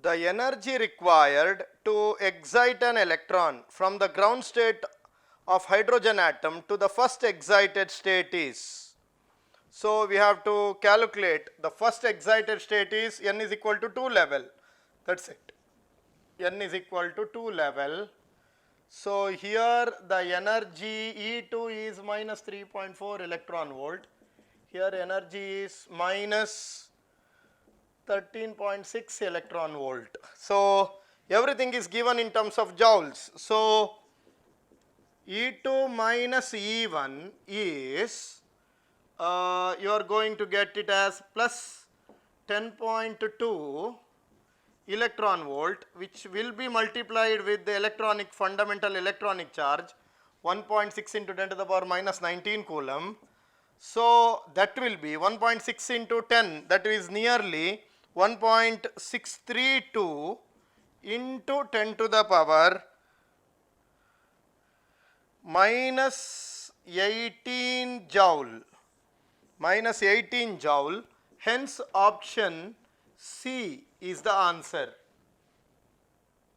The energy required to excite an electron from the ground state of hydrogen atom to the first excited state is. So we have to calculate the first excited state is n is equal to 2 level, that's it, n is equal to 2 level. So here the energy E2 is minus 3.4 electron volt, here energy is minus 13.6 electron volt. So everything is given in terms of joules. So E2 minus E1 is you are going to get it as plus 10.2 electron volt, which will be multiplied with the electronic fundamental electronic charge 1.6 into 10 to the power minus 19 coulomb. So that will be 1.6 into 10, that is nearly 1.632 into 10 to the power minus 18 joule, minus 18 joule. Hence option C is the answer.